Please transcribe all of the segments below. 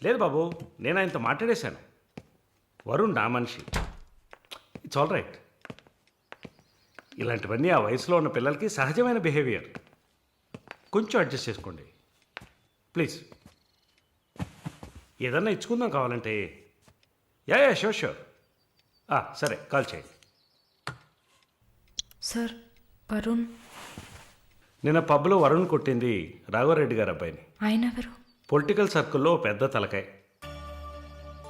లేదు బాబు, నేను ఆయనతో మాట్లాడేశాను. వరుణ్ నా మనిషి. It's all right. ఇలాంటివన్నీ ఆ వయసులో ఉన్న పిల్లలకి సహజమైన బిహేవియర్. కొంచెం అడ్జస్ట్ చేసుకోండి ప్లీజ్. ఏదన్నా ఇచ్చుకుందాం కావాలంటే. Yeah sure sure. సరే కాల్ చేయండి. సార్ వరుణ్. నిన్న పబ్లో వరుణ్ కొట్టింది రాఘవరెడ్డి గారి అబ్బాయిని. ఆయన ఎవరు? పొలిటికల్ సర్కిల్లో పెద్ద తలకాయ.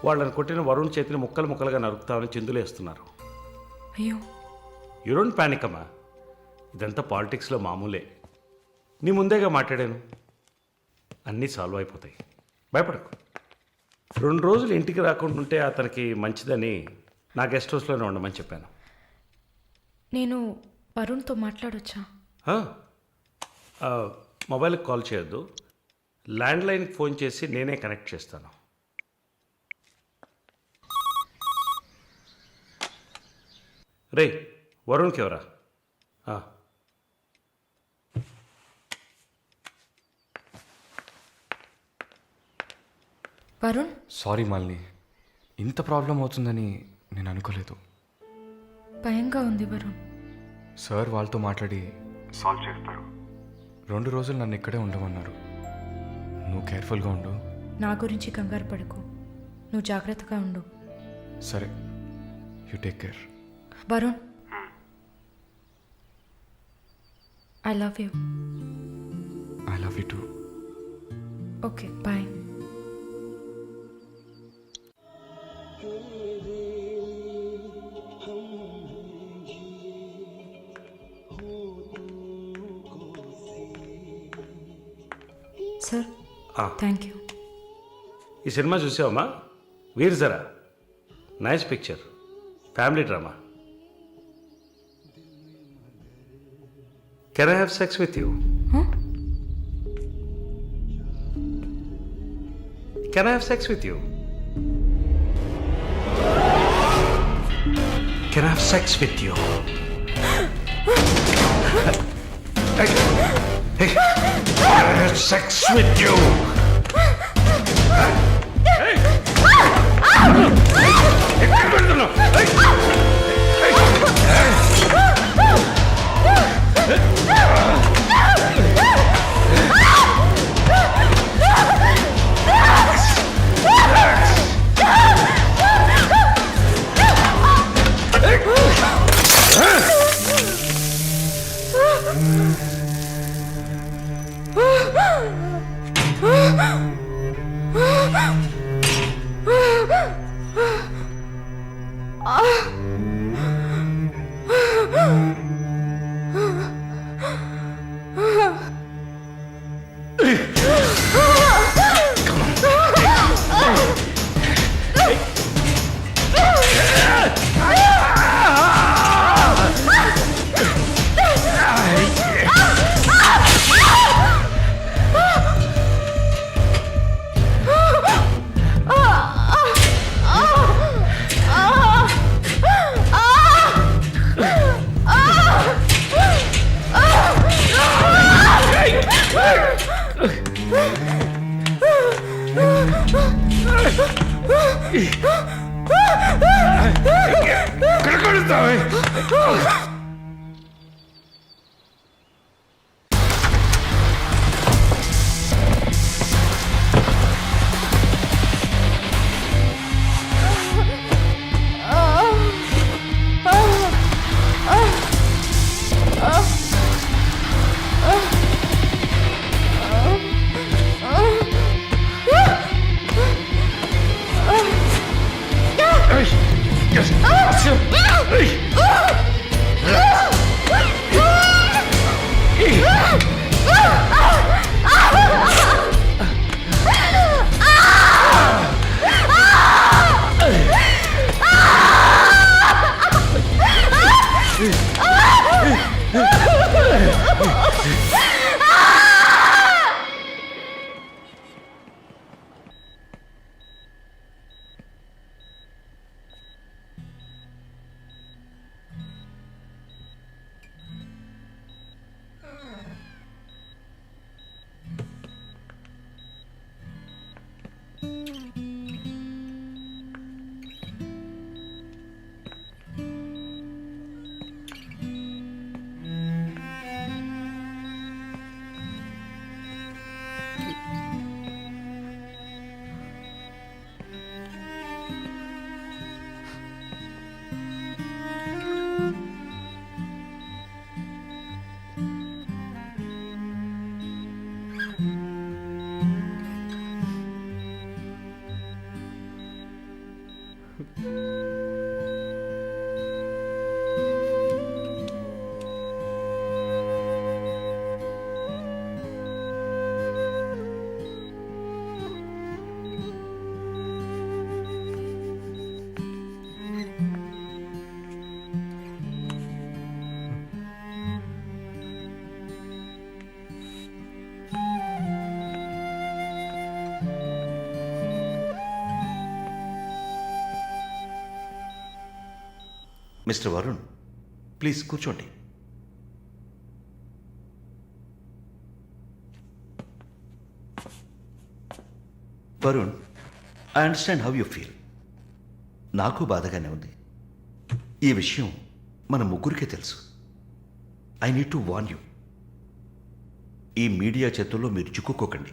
వాళ్ళని కొట్టిన వరుణ్ చేతిని ముక్కలు ముక్కలుగా నరుకుతామని చిందులేస్తున్నారు. అయ్యో. యూ డోంట్ ప్యానిక్ అమ్మా, ఇదంతా పాలిటిక్స్లో మామూలే. నీ ముందేగా మాట్లాడాను, అన్నీ సాల్వ్ అయిపోతాయి, భయపడకు. 2 రోజులు ఇంటికి రాకుండా ఉంటే అతనికి మంచిదని నా గెస్ట్ హౌస్లోనే ఉండమని చెప్పాను. నేను వరుణ్తో మాట్లాడొచ్చా? మొబైల్కి కాల్ చేయొద్దు, ల్యాండ్లైన్కి ఫోన్ చేసి నేనే కనెక్ట్ చేస్తాను. రే వరుణ్కి ఎవరా? వరుణ్. సారీ మాలిని, ఇంత ప్రాబ్లం అవుతుందని నేను అనుకోలేదు. భయంగా ఉంది వరుణ్. సార్ వాళ్ళతో మాట్లాడి సాల్వ్ చేస్తారు. 2 రోజులు నన్ను ఇక్కడే ఉండమన్నారు. నువ్వు కేర్ఫుల్గా ఉండు. నా గురించి కంగారు పడకు, నువ్వు జాగ్రత్తగా ఉండు. సరే, you take care. Varun, I love you. I love you too. Okay bye. Sir thank you. ఈ సినిమా చూసావమ్మా? Veer Zaara. Nice picture, family drama. Can I have sex with you? Can I have sex with you? Can I have sex with you? Hey, I have sex with you. Hey! Mister Varun, please కూర్చోండి. Varun, I understand how you feel. నాకు బాధగానే ఉంది. ఈ విషయం మన ముగ్గురికే తెలుసు. I need to warn you. ఈ media చేతుల్లో మీరు చిక్కుకోకండి.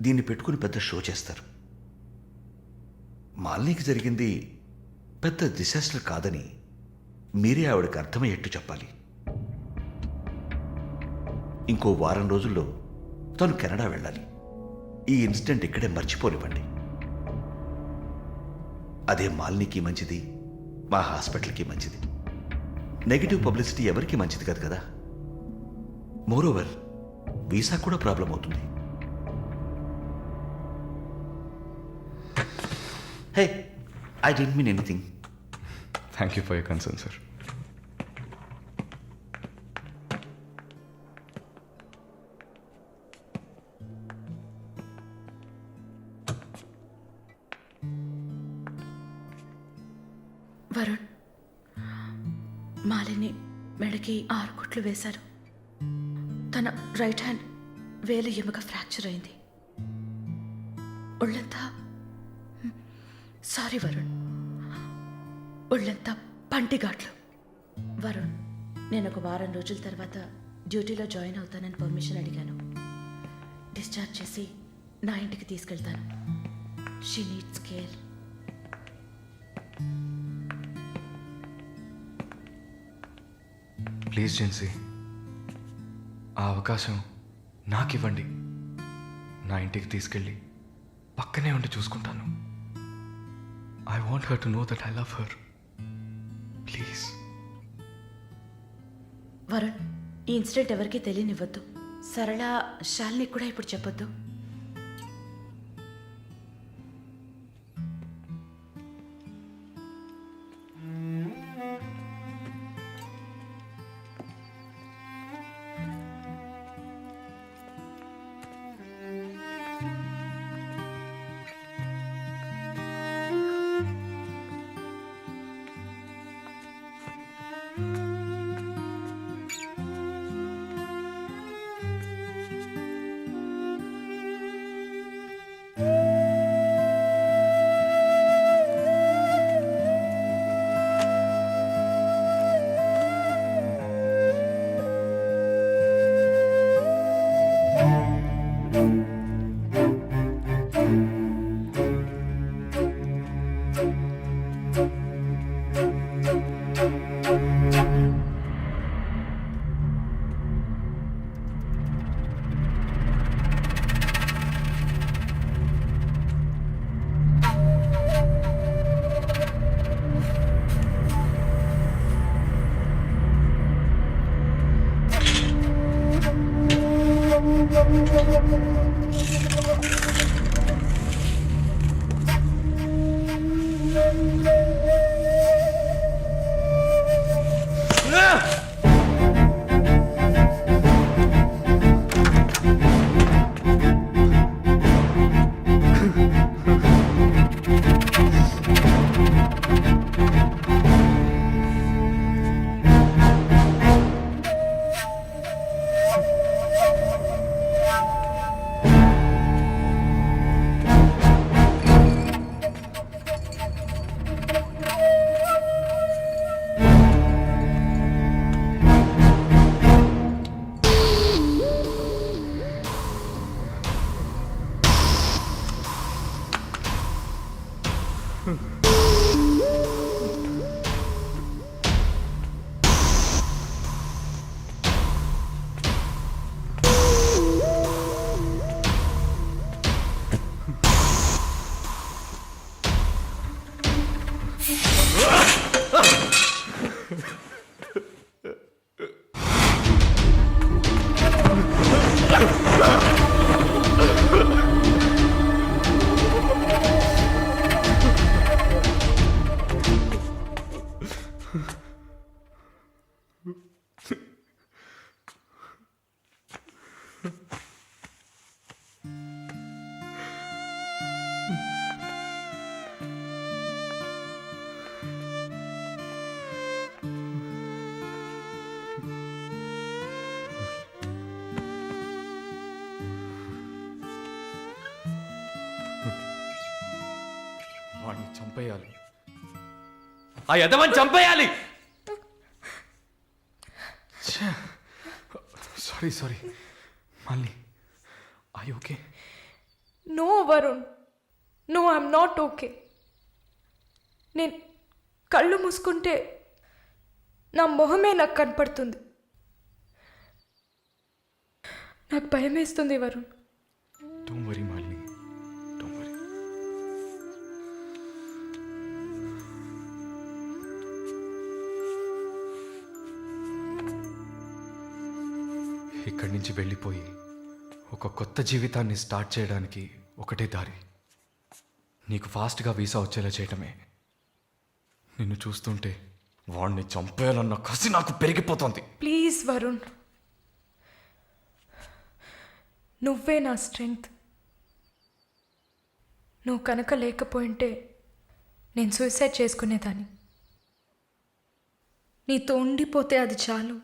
దీన్ని పెట్టుకుని పెద్ద షో చేస్తారు. మాలినికి జరిగింది పెద్ద డిసాస్టర్ కాదని మీరే ఆవిడకి అర్థమయ్యేట్టు చెప్పాలి. ఇంకో వారం రోజుల్లో తను కెనడా వెళ్ళాలి. ఈ ఇన్సిడెంట్ ఇక్కడే మర్చిపోనివ్వండి. అదే మాలినికి మంచిది, మా హాస్పిటల్కి మంచిది. నెగిటివ్ పబ్లిసిటీ ఎవరికి మంచిది కాదు కదా. మోరోవర్, వీసా కూడా ప్రాబ్లం అవుతుంది. Hey, I didn't mean anything. Thank you for your concern sir. Varun, Malini మెడకి 6 కుట్లు వేశారు. తన రైట్ హ్యాండ్ వేలు ఎముక ఫ్రాక్చర్ అయింది. ఒళ్ళంతా సారీ వరుణ్, ఒళ్ళంతా పంటిఘాట్లు. వరుణ్, నేను ఒక వారం రోజుల తర్వాత డ్యూటీలో జాయిన్ అవుతానని పర్మిషన్ అడిగాను. డిశ్చార్జ్ చేసి నా ఇంటికి తీసుకెళ్తాను. She needs care. Please Jincy, ఆ అవకాశం నాకు ఇవ్వండి. నా ఇంటికి తీసుకెళ్ళి పక్కనే ఉండి చూసుకుంటాను. I want her to know that I love her. Please. Varun, ఈ ఇన్సిడెంట్ ఎవరికీ తెలియనివ్వద్దు. సరళ, శాలిని కూడా ఇప్పుడు చెప్పొద్దు. చంపేయాలి. ఆ యదవని చంపేయాలి. సారీ మళ్ళీ I okay? No Varun, no I'm not okay. నేను కళ్ళు మూసుకుంటే నా మొహమే నాకు కనపడుతుంది. నాకు భయం వేస్తుంది Varun. Don't worry Malini, don't worry. ఇక్కడి నుంచి వెళ్ళిపోయి ఒక కొత్త జీవితాన్ని స్టార్ట్ చేయడానికి ఒకటే దారి. నీకు ఫాస్ట్గా వీసా వచ్చేలా చేయటమే. నిన్ను చూస్తుంటే వాడిని చంపేయాలన్న కసి నాకు పెరిగిపోతుంది. ప్లీజ్ వరుణ్, నువ్వే నా స్ట్రెంగ్త్. నువ్వు కనుక లేకపోయింటే నేను సూసైడ్ చేసుకునేదాన్ని. నీతో ఉండిపోతే అది చాలు.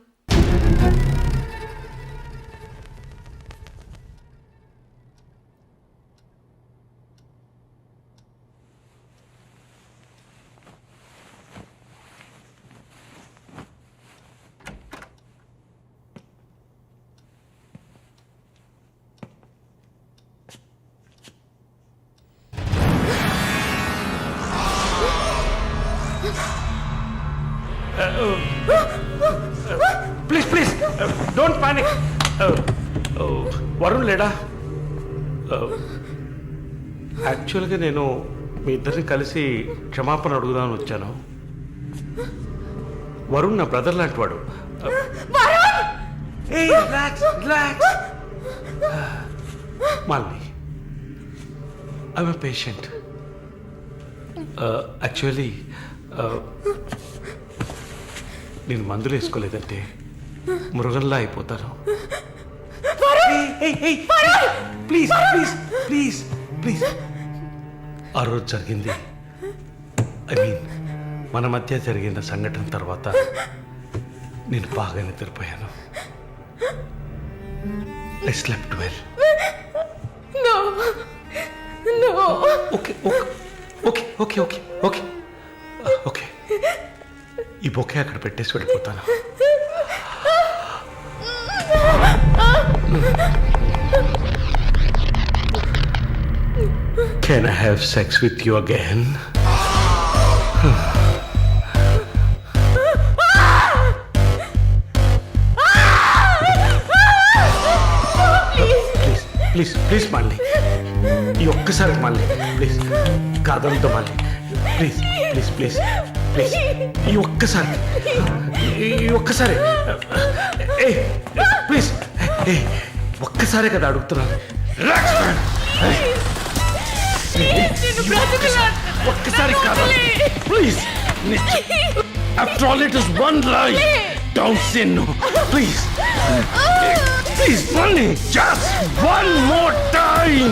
Please don't panic. వరుణ్ లేడా? యాక్చువల్గా నేను మీ ఇద్దరిని కలిసి క్షమాపణ అడుగుదామని వచ్చాను. వరుణ్ నా బ్రదర్ లాంటి వాడు. Malini, I'm a patient. Actually నేను మందులు వేసుకోలేదంటే మృగంలా అయిపోతాను. Please please please please. ఆ రోజు జరిగింది, ఐ మీన్ మన మధ్య జరిగిన సంఘటన తర్వాత నేను బాగా నిద్రపోయాను. I slept well. Okay okay okay okay okay okay. ఈ బొకే అక్కడ పెట్టేసి వెళ్ళిపోతాను. Can I have sex with you again? Please మళ్ళీ ఈ ఒక్కసారి మళ్ళీ ప్లీజ్ కాదంతో మళ్ళీ ప్లీజ్ ప్లీజ్ ప్లీజ్ ప్లీజ్ ఈ ఒక్కసారి ఏ ప్లీజ్ ఏ ఒక్కసారే కదా అడుగుతున్నాను. ఒక్కసారి కాదు please. After all it is one life. Don't say no please please మళ్ళీ just one more time.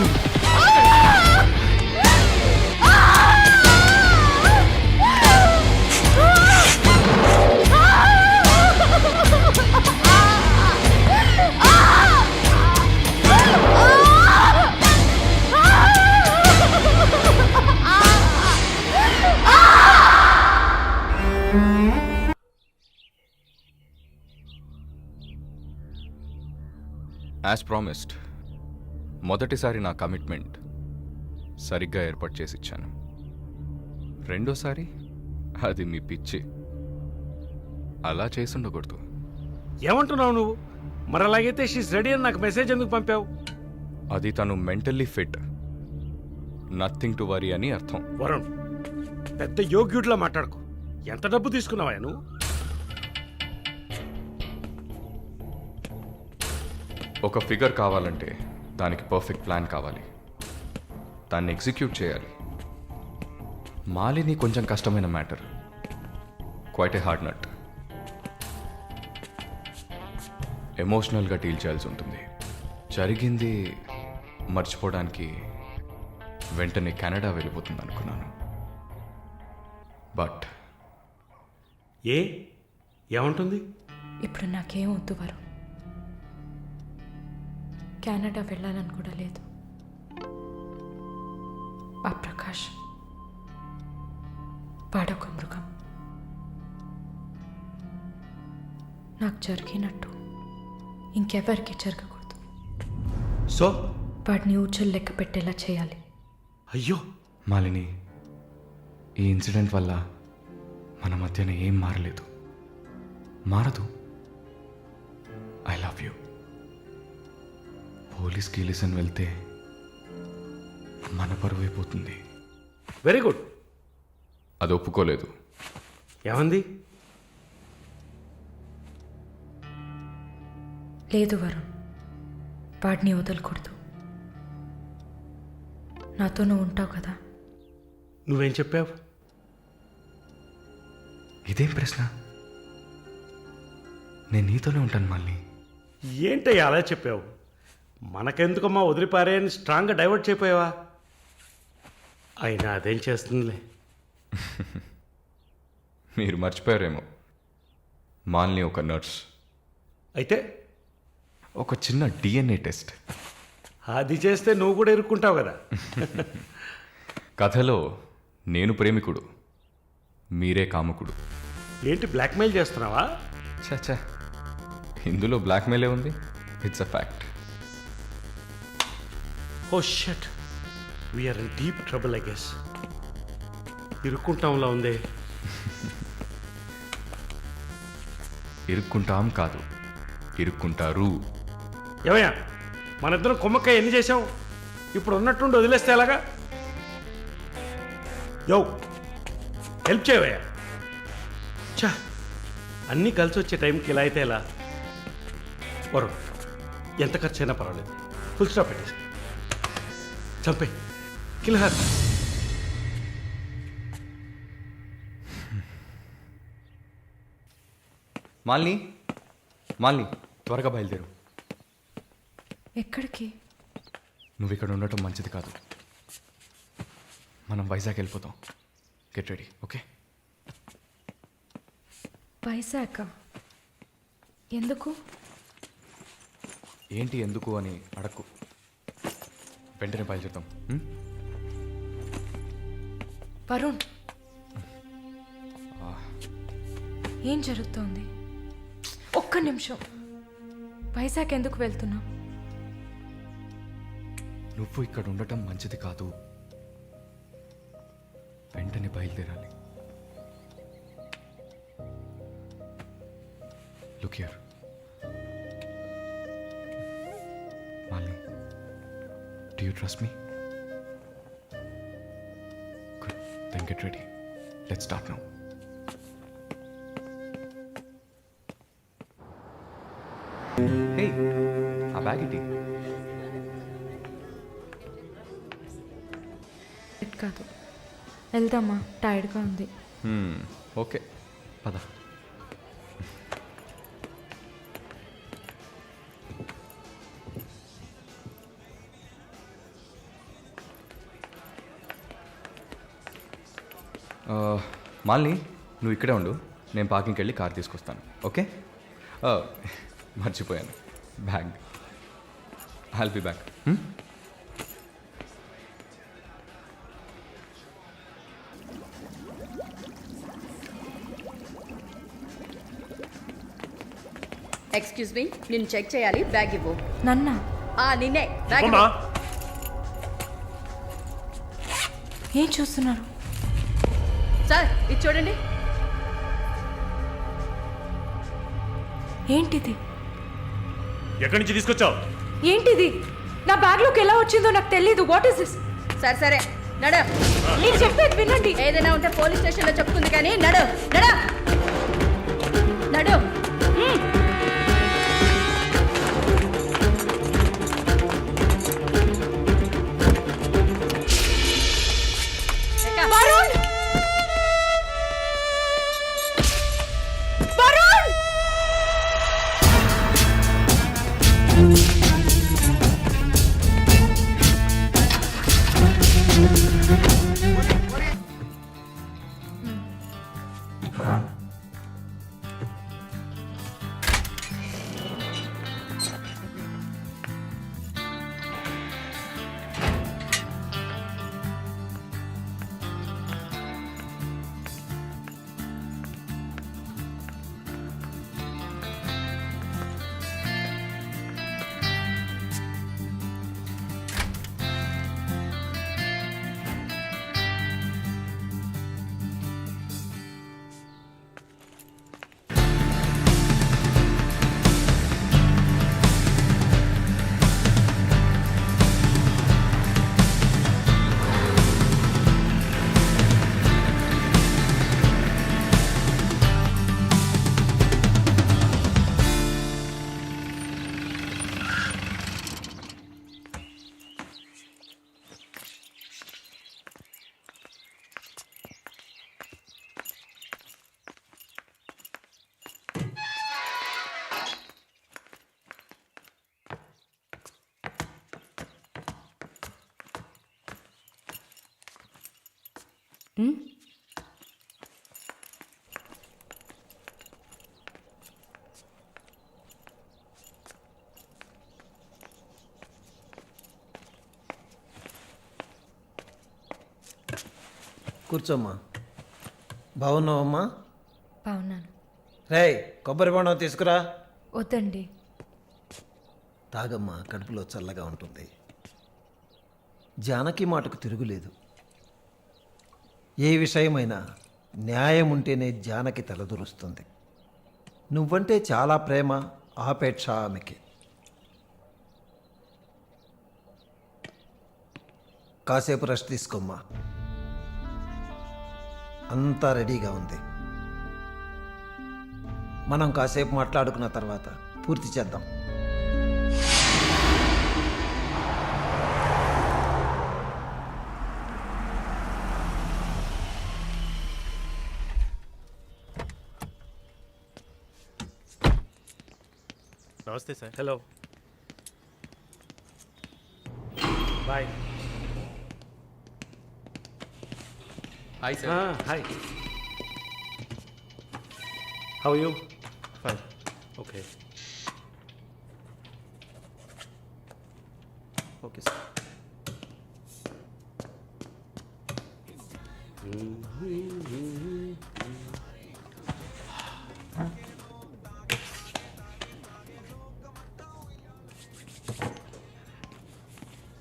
As promised మొదటిసారి నా కమిట్మెంట్ సరిగ్గా ఏర్పాటు చేసి ఇచ్చాను. రెండోసారి అది మీ పిచ్చి. అలా చేసి ఉండకూడదు. ఏమంటున్నావు నువ్వు? మరి అలాగైతే షీస్ రెడీ అని నాకు మెసేజ్ ఎందుకు పంపావు? అది తను mentally fit, nothing to worry అని అర్థం. వరుణ్, పెద్ద యోగ్యుడిలా మాట్లాడుకో. ఎంత డబ్బు తీసుకున్నావా నువ్వు? ఒక ఫిగర్ కావాలంటే దానికి పర్ఫెక్ట్ ప్లాన్ కావాలి, దాన్ని ఎగ్జిక్యూట్ చేయాలి. మాలిని కొంచెం కష్టమైన matter, quite a hard nut. ఎమోషనల్గా డీల్ చేయాల్సి ఉంటుంది. జరిగింది మర్చిపోవడానికి వెంటనే కెనడా వెళ్ళిపోతుంది అనుకున్నాను. బట్ ఏమంటుంది? ఇప్పుడు నాకేం వద్దు వరుణ్. కెనడా వెళ్ళాలని కూడా లేదు. ఆ ప్రకాష్ వాడొక మృగం. నాకు జరిగినట్టు ఇంకెవరికి జరగకూడదు. సో వాడిని ఊచలు లెక్క పెట్టేలా చేయాలి. అయ్యో, మాలిని, ఈ ఇన్సిడెంట్ వల్ల మన మధ్యన ఏం మారలేదు, మారదు. I love you. పోలీస్ కీలిసన్ వెళ్తే మన పరువు అయిపోతుంది. Very good. అది ఒప్పుకోలేదు. ఏమంది? లేదు వరుణ్, వాడిని వదలకూడదు. నాతో నువ్వు ఉంటావు కదా. నువ్వేం చెప్పావు? ఇదేం ప్రశ్న? నేను నీతోనే ఉంటాను మాలిని. ఏంటయ్యా అలా చెప్పావు? మనకెందుకమ్మా వదిలిపారే అని స్ట్రాంగ్గా డైవర్ట్ చేయపోయావా? అయినా అదేం చేస్తుందిలే. మీరు మర్చిపోయారేమో, మాలిని ఒక నర్స్. అయితే ఒక చిన్న డిఎన్ఏ టెస్ట్. అది చేస్తే నువ్వు కూడా ఇరుక్కుంటావు కదా. కథలో నేను ప్రేమికుడు, మీరే కాముకుడు. ఏంటి బ్లాక్మెయిల్ చేస్తున్నావా? చచ్చా, ఇందులో బ్లాక్మెయిలే ఉంది. It's a fact. Oh shit, we're in deep trouble I guess. ఇరుక్కుంటాంలా ఉందే. ఇరుక్కుంటాం కాదు, ఇరుక్కుంటారు. ఏమయ్యా, మన ఇద్దరం కొమ్మక్కాయ ఎన్ని చేసాం? ఇప్పుడు ఉన్నట్టుండి వదిలేస్తే ఎలాగా? యో, హెల్ప్ చేయవయ్యా. చా, అన్నీ కలిసి వచ్చే టైంకి ఇలా అయితే ఎలా? వరుణ్, ఎంత ఖర్చు అయినా పర్వాలేదు, ఫుల్ స్టాప్ పెట్టేసి చంపే కిల్హర్. మాలిని, మాలిని, త్వరగా బయలుదేరు. ఎక్కడికి? నువ్వు ఇక్కడ ఉండటం మంచిది కాదు. మనం వైజాగ్ వెళ్ళిపోతాం. Get ready, okay? వైజాగ్ ఎందుకు? ఏంటి ఎందుకు అని అడక్కు, వెంటనే బయలుదేరుతాం. వరుణ్, ఏం జరుగుతోంది? ఒక్క నిమిషం. వైజాగ్ ఎందుకు వెళ్తున్నావు? నువ్వు ఇక్కడ ఉండటం మంచిది కాదు, వెంటనే బయలుదేరాలి. Look here Malini, do you trust me? Good, then get ready. Let's start now. Hey, ఆ బ్యాగ్ ఇటీ. కాదు, వెళ్దామా? టైర్డ్గా ఉంది. ఓకే, పద. మాలిని, నువ్వు ఇక్కడే ఉండు, నేను పార్కింగ్కి వెళ్ళి కార్ తీసుకొస్తాను, ఓకే? మర్చిపోయాను, bag. I'll be back. Excuse me, నేను చెక్ చేయాలి, బ్యాగ్ ఇవ్వు. నన్నా? నిన్నే బ్యాగ్ అమ్మా, ఇవ్వు. ఏం చూస్తున్నారు? సార్ ఇది చూడండి. ఏంటిది? ఎక్కడి నుంచి తీసుకొచ్చావు? ఏంటిది? నా బ్యాగ్లోకి ఎలా వచ్చిందో నాకు తెలీదు. What is this? సరే సరే నడు. నేను చెప్పేది వినండి. ఏదైనా ఉంటే పోలీస్ స్టేషన్లో చెప్పుకుంది కానీ నడు నడు నడు. వరుణ్! వరుణ్! ఉమ్? కూర్చోమ్మా. బాగున్నావమ్మా? బాగున్నాను. రేయ్, కొబ్బరి బొండం తీసుకురా. వద్దండి. తాగమ్మా, కడుపులో చల్లగా ఉంటుంది. జానకి మాటకు తిరుగులేదు. ఏ విషయమైనా న్యాయం ఉంటేనే జానకి తలదూరుస్తుంది. నువ్వంటే చాలా ప్రేమ, ఆపేక్ష ఆమెకి. కాసేపు రెస్ట్ తీసుకోమ్మా. అంతా రెడీగా ఉంది. మనం కాసేపు మాట్లాడుకున్న తర్వాత పూర్తి చేద్దాం. నమస్తే sir. Hello, boy. Hi sir. Hi, how you? Fine. Okay. Okay sir.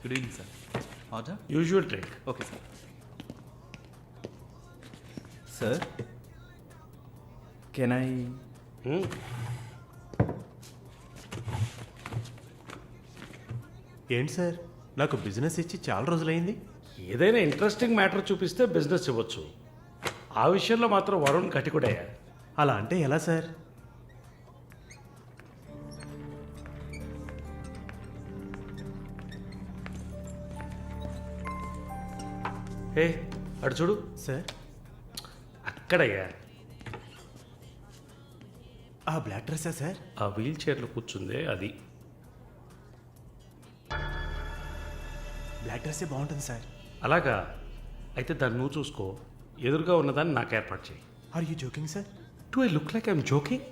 Good evening sir. Order? Usual drink. Okay sir. Sir, can I? ఏంటి సార్, నాకు బిజినెస్ ఇచ్చి చాలా రోజులైంది. ఏదైనా ఇంట్రెస్టింగ్ మ్యాటర్ చూపిస్తే బిజినెస్ ఇవ్వచ్చు. ఆ విషయంలో మాత్రం వరుణ్ కటికుడయ్యా. అలా అంటే ఎలా సార్? ఏ అటు చూడు, సార్, అక్కడయ్యా. ఆ బ్లాక్ డ్రెస్సా సార్? ఆ వీల్ చైర్లో కూర్చుందే అది. బ్లాక్ డ్రెస్సే బాగుంటుంది సార్. అలాగా, అయితే దాన్ని నువ్వు చూసుకో. ఎదురుగా ఉన్నదాన్ని నాకు ఏర్పాటు చేయి. Are you joking sir? Do I look like I'm joking?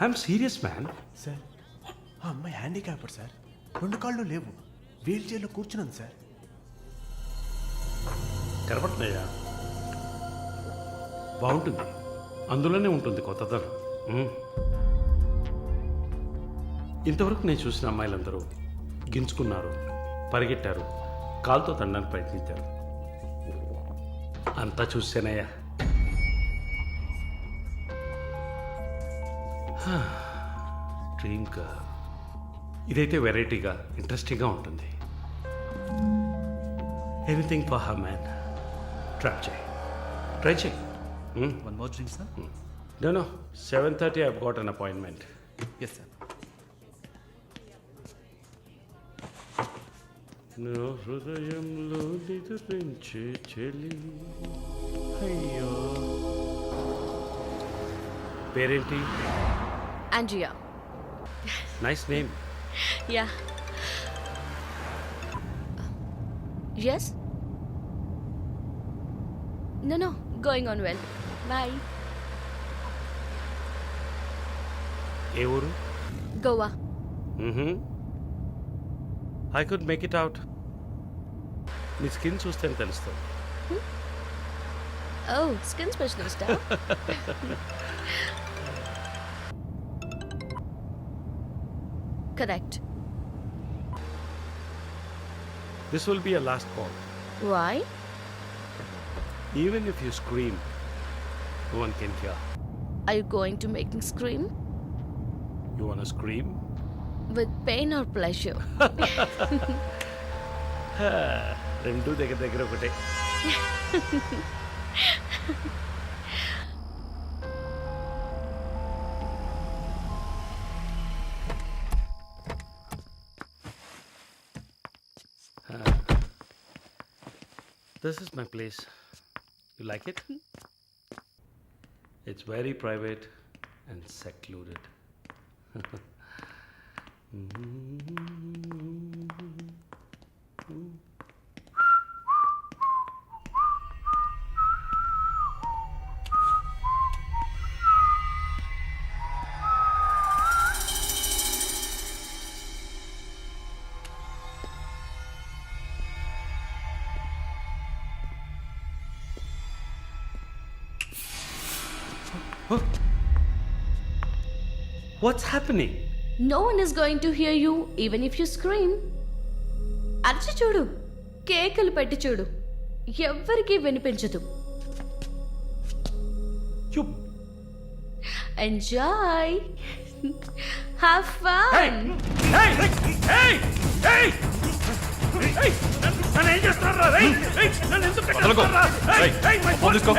I'm serious man. Sir, ఆ అమ్మాయి హ్యాండిక్యాప్డ్ సార్. 2 కాళ్ళు లేవు, వీల్ చైర్లో కూర్చున్నాను సార్. కనపడుతున్నాయా? బాగుంటుంది, అందులోనే ఉంటుంది కొత్తదనం. ఇంతవరకు నేను చూసిన అమ్మాయిలందరూ గింజుకున్నారు, పరిగెట్టారు, కాలుతో తండడానికి ప్రయత్నించారు. అంతా చూసానయ్యా. Dream girl. ఇదైతే వెరైటీగా ఇంట్రెస్టింగ్గా ఉంటుంది. Anything for her man. Try చేయి. One more drink sir? No, 7:30 I've got an appointment. Yes sir. నా హృదయంలో నిద్రించే చెలి. అయ్యో, పేరేంటి? Andrea. Nice name. Yeah. Yes? No, going on well. Bye. ఏ ఊరు? Goa. I could make it out. నీ స్కిన్ చూస్తే తెలుస్తుంది. Oh, skin specialist, huh? Correct. This will be a last call. Why? Even if you scream, no one can hear. Are you going to make me scream? You wanna scream? With pain or pleasure? రెండు దగ్గర దగ్గర ఒకటే. This is my place. You like it? It's very private and secluded. What's happening? No one is going to hear you even if you scream. అరిచి చూడు, కేకలు పెట్టి చూడు, ఎవ్వరికీ వినిపించదు. You enjoy, have fun. నన్ను ఏం చేస్తున్నారా? నన్ను ఎందుకు వదలకు. ఏయ్, ఫోన్ తీసుకో.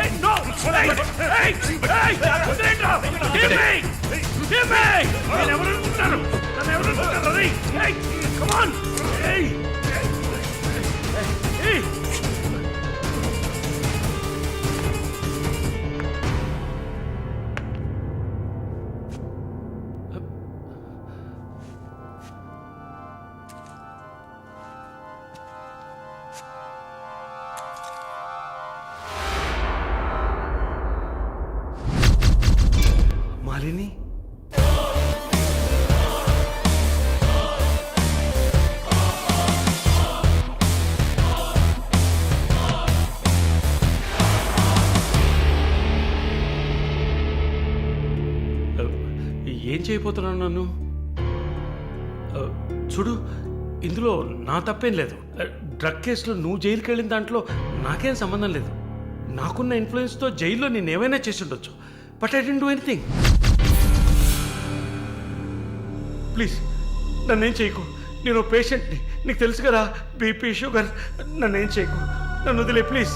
మాలిని, ఏం చేయబోతున్నాను నన్ను? చూడు, ఇందులో నా తప్పేం లేదు. డ్రగ్ కేసులో నువ్వు జైలుకి వెళ్ళిన దాంట్లో నాకేం సంబంధం లేదు. నాకున్న ఇన్ఫ్లుయెన్స్తో జైల్లో నేను ఏమైనా చేసి ఉండొచ్చు. But I didn't do anything. Please నన్నేం చేయకు. నేను పేషెంట్ని, నీకు తెలుసు కదా, బీపీ, షుగర్. నన్నేం చేయకు, నన్ను వదిలే ప్లీజ్.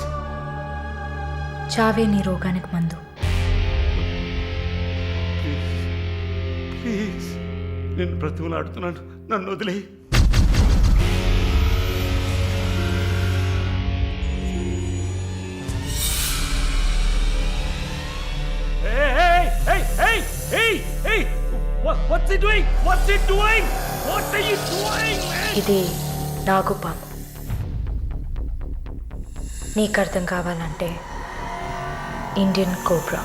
చావే నీ రోగానికి మందు. ప్లీజ్ నేను బ్రతిమలాడుతున్నాను, నన్ను వదిలే. What's it doing? What's it doing? What are you doing, man? ఇది నాగుపాము. నీకు అర్థం కావాలంటే ఇండియన్ కోబ్రా.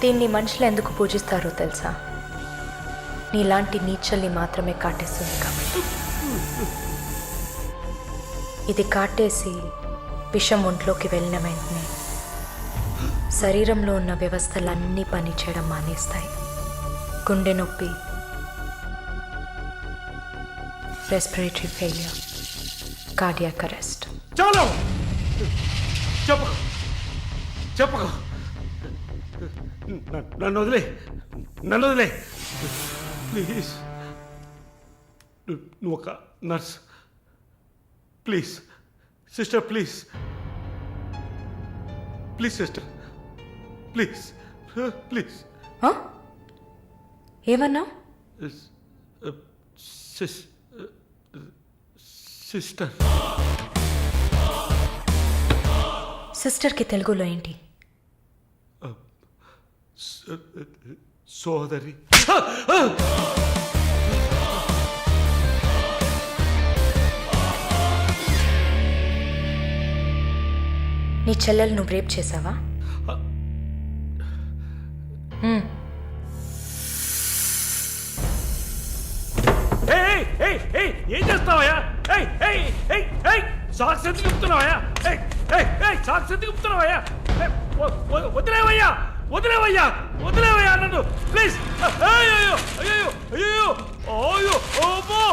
దీన్ని మనుషులు ఎందుకు పూజిస్తారో తెలుసా? నీలాంటి నీచల్ని మాత్రమే కాటేస్తుంది కాబట్టి. ఇది కాటేసి విషం ఒంట్లోకి వెళ్ళిన వెంటనే శరీరంలో ఉన్న వ్యవస్థలన్నీ పనిచేయడం మానేస్తాయి. గుండె నొప్పి, రెస్పిరేటరీ ఫెయిల్యూర్, కార్డియాక్ అరెస్ట్. చాలు, చెప్పకు చెప్పకు. నన్ను వదిలే, నన్ను వదిలే ప్లీజ్. నువ్వు ఒక nurse. Please sister, please please sister, please please. ఏమన్నా? సిస్టర్. సిస్టర్కి తెలుగులో ఏంటి? సోదరి. నీ చెల్లెలు నువ్వు రేప్ చేసావా? ఏం చేస్తావయ్యా? సాక్స్ ఎందుకు చెప్తున్నావయ్యా? సాక్స్ ఎందుకు చెప్తున్నావయ్యా? వదిలేవయ్యా, వదిలేవయ్యా, వదిలేవయ్యా నన్ను ప్లీజ్. అయ్యో అయ్యో అయ్యో అయ్యో ఓమో.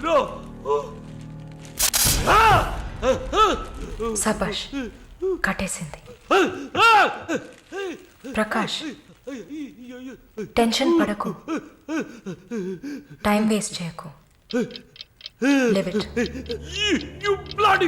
నో. సబాష్, కట్టేసింది. ప్రకాష్, టెన్షన్ పడకు, టైం వేస్ట్ చేయకు. Live it. You bloody